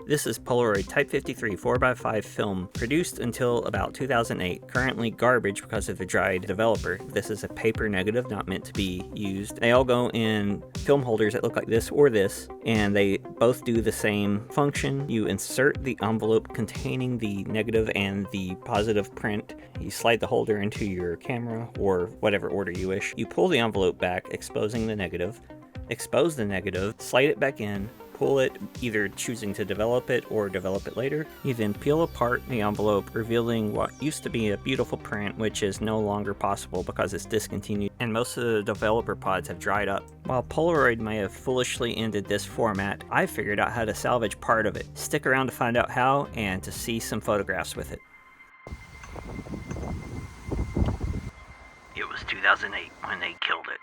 This is Polaroid Type 53 4x5 film, produced until about 2008, currently garbage because of the dried developer. This is a paper negative, not meant to be used. They all go in film holders that look like this or this, and they both do the same function. You insert the envelope containing the negative and the positive print. You slide the holder into your camera or whatever order you wish. You pull the envelope back, exposing the negative, expose the negative, slide it back in, pull it, either choosing to develop it or develop it later. You then peel apart the envelope, revealing what used to be a beautiful print, which is no longer possible because it's discontinued, and most of the developer pods have dried up. While Polaroid may have foolishly ended this format, I figured out how to salvage part of it. Stick around to find out how and to see some photographs with it. It was 2008 when they killed it,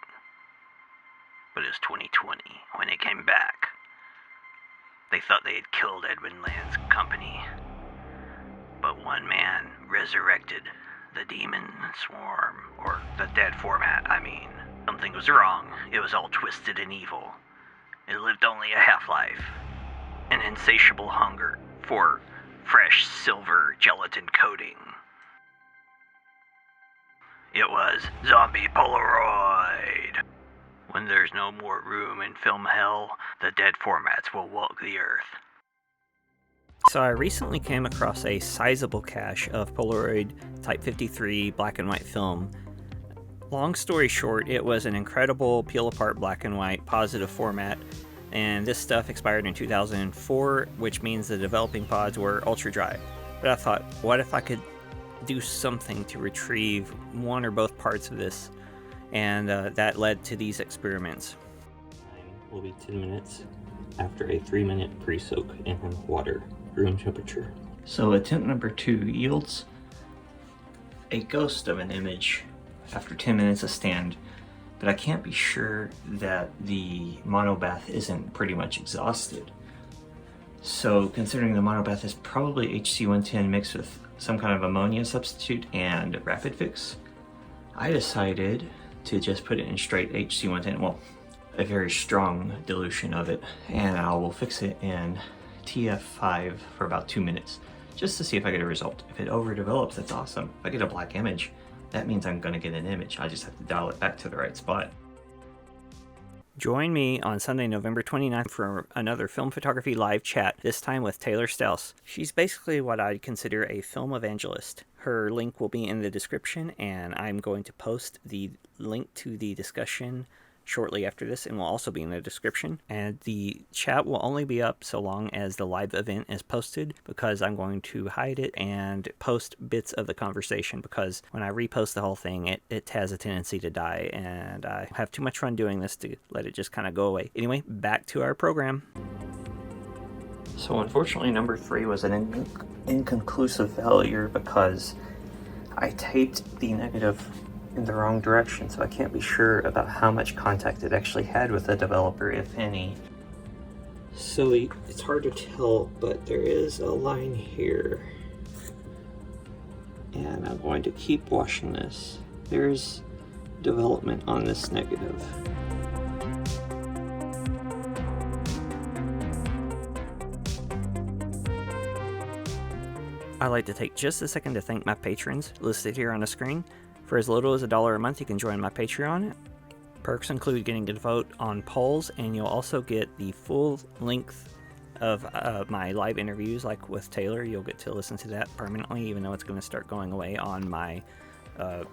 but it was 2020 when it came back. They thought they had killed Edwin Land's company, but one man resurrected the demon swarm, or the dead format, I mean. Something was wrong. It was all twisted and evil. It lived only a half-life. An insatiable hunger for fresh silver gelatin coating. It was Zombie Polaroid. When there's no more room in film hell, the dead formats will walk the earth. So I recently came across a sizable cache of Polaroid Type 53 black and white film. Long story short, it was an incredible peel-apart black and white positive format, and this stuff expired in 2004, which means the developing pods were ultra dry. But I thought, what if I could do something to retrieve one or both parts of this? And that led to these experiments. Will be 10 minutes after a 3-minute pre-soak in water, room temperature. So attempt number 2 yields a ghost of an image after 10 minutes of stand, but I can't be sure that the monobath isn't pretty much exhausted. So considering the monobath is probably HC110 mixed with some kind of ammonia substitute and rapid fix, I decided to just put it in straight HC110, well, a very strong dilution of it, and I will fix it in TF5 for about 2 minutes, just to see if I get a result. If it overdevelops, that's awesome. If I get a black image, that means I'm gonna get an image. I just have to dial it back to the right spot. Join me on Sunday, November 29th for another film photography live chat, this time with Taylor Stels. She's basically what I'd consider a film evangelist. Her link will be in the description, and I'm going to post the link to the discussion shortly after this, and will also be in the description. And the chat will only be up so long as the live event is posted, because I'm going to hide it and post bits of the conversation, because when I repost the whole thing, it has a tendency to die, and I have too much fun doing this to let it just kind of go away. Anyway, back to our program. So unfortunately, number 3 was an inconclusive failure because I taped the negative in the wrong direction, so I can't be sure about how much contact it actually had with the developer, if any. So it's hard to tell, but there is a line here, and I'm going to keep washing this. There's development on this negative. I'd like to take just a second to thank my patrons listed here on the screen. For as little as $1 a month, you can join my Patreon. Perks include getting to vote on polls, and you'll also get the full length of my live interviews, like with Taylor. You'll get to listen to that permanently, even though it's going to start going away on my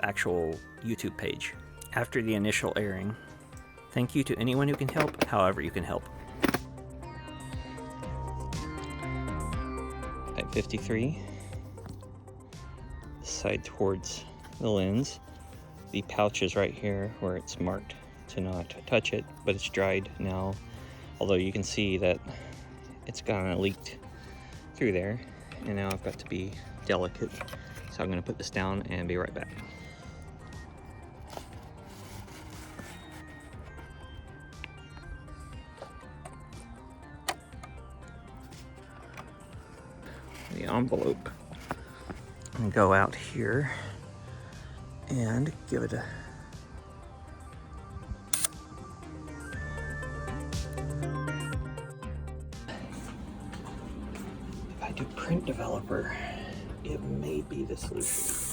actual YouTube page after the initial airing. Thank you to anyone who can help, however you can help. Type 53. Side towards the lens. The pouch is right here where it's marked to not touch it, but it's dried now, although you can see that it's kind of leaked through there, and now I've got to be delicate, so I'm going to put this down and be right back. The envelope, and go out here and give it a I do print developer, it may be the solution.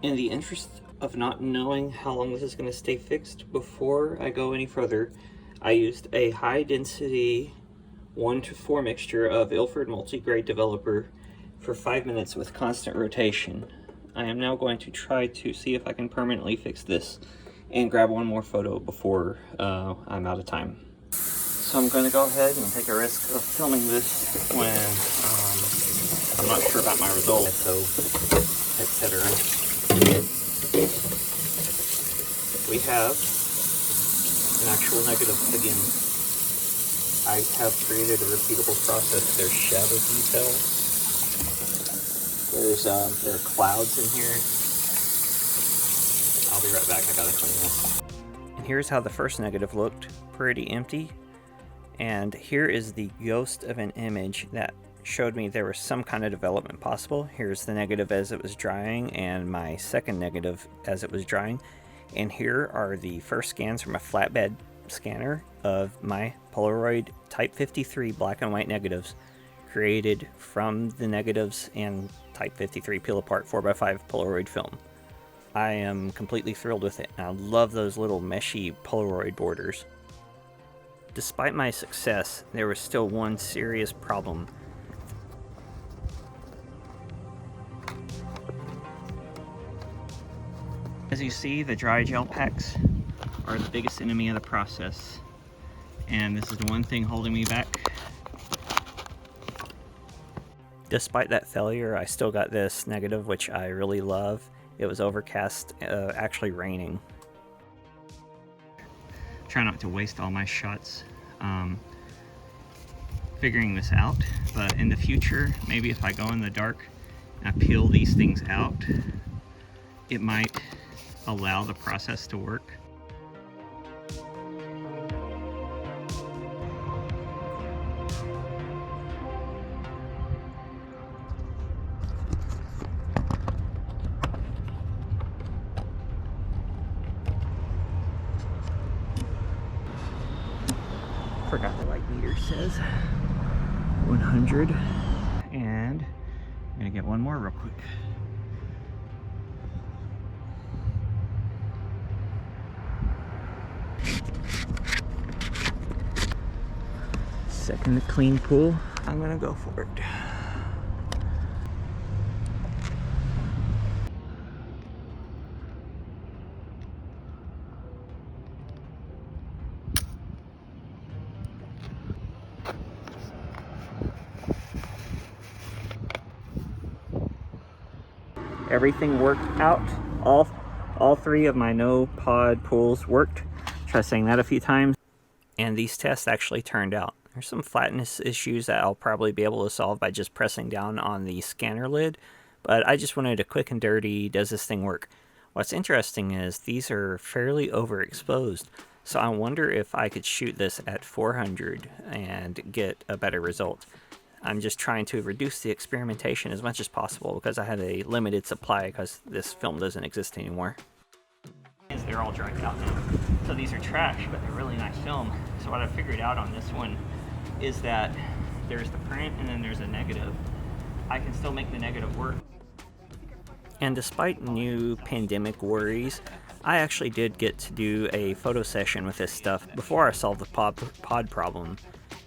In the interest of not knowing how long this is going to stay fixed, before I go any further, I used a high density 1:4 mixture of Ilford Multigrade Developer for 5 minutes with constant rotation. I am now going to try to see if I can permanently fix this and grab one more photo before I'm out of time. So I'm going to go ahead and take a risk of filming this when I'm not sure about my results, so etc. We have an actual negative again. I have created a repeatable process. There's shadow detail. There are clouds in here. I'll be right back. I gotta clean this. And here's how the first negative looked. Pretty empty. And here is the ghost of an image that showed me there was some kind of development possible. Here's the negative as it was drying and my second negative as it was drying. And here are the first scans from a flatbed scanner of my Polaroid Type 53 black and white negatives created from the negatives and Type 53 peel apart 4x5 Polaroid film. I am completely thrilled with it. I love those little meshy Polaroid borders. Despite my success, there was still one serious problem. As you see, the dry gel packs are the biggest enemy of the process, and this is the one thing holding me back. Despite that failure, I still got this negative, which I really love. It was overcast, actually raining. Try not to waste all my shots figuring this out, but in the future, maybe if I go in the dark and I peel these things out, it might allow the process to work. Forgot the light meter says 100, and I'm gonna get one more real quick. Second clean pull, I'm gonna go for it. Everything worked out. All three of my no pod pulls worked. Try saying that a few times. And these tests actually turned out. There's some flatness issues that I'll probably be able to solve by just pressing down on the scanner lid, but I just wanted a quick and dirty, does this thing work? What's interesting is these are fairly overexposed, so I wonder if I could shoot this at 400 and get a better result. I'm just trying to reduce the experimentation as much as possible because I had a limited supply because this film doesn't exist anymore. They're all dried out now. So these are trash, but they're really nice film. So what I figured out on this one is that there's the print and then there's a negative. I can still make the negative work. And despite new pandemic worries, I actually did get to do a photo session with this stuff before I solved the pod problem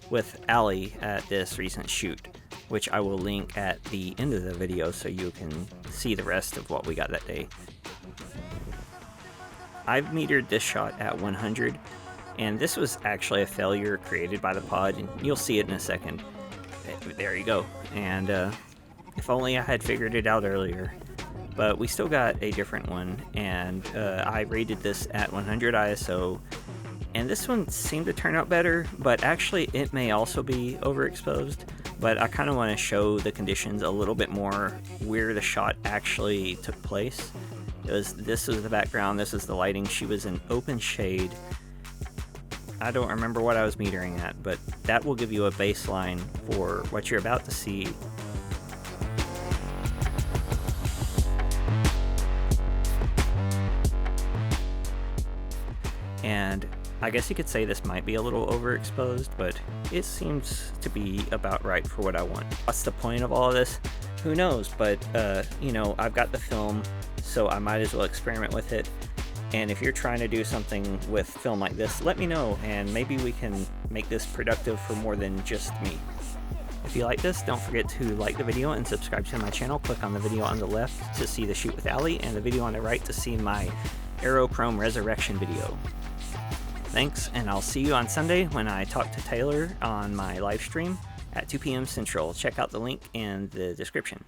with Allie at this recent shoot, which I will link at the end of the video so you can see the rest of what we got that day. I've metered this shot at 100, and this was actually a failure created by the pod, and you'll see it in a second. There you go. And if only I had figured it out earlier. But we still got a different one, and I rated this at 100 ISO, and this one seemed to turn out better, but actually it may also be overexposed. But I kind of want to show the conditions a little bit more where the shot actually took place. This was the background, this is the lighting. She was in open shade. I don't remember what I was metering at, but that will give you a baseline for what you're about to see. And I guess you could say this might be a little overexposed, but it seems to be about right for what I want. What's the point of all of this? Who knows, but you know, I've got the film, so I might as well experiment with it. And if you're trying to do something with film like this, let me know, and maybe we can make this productive for more than just me. If you like this, don't forget to like the video and subscribe to my channel. Click on the video on the left to see the shoot with Ali, and the video on the right to see my Aerochrome Resurrection video. Thanks, and I'll see you on Sunday when I talk to Taylor on my live stream at 2 p.m. Central. Check out the link in the description.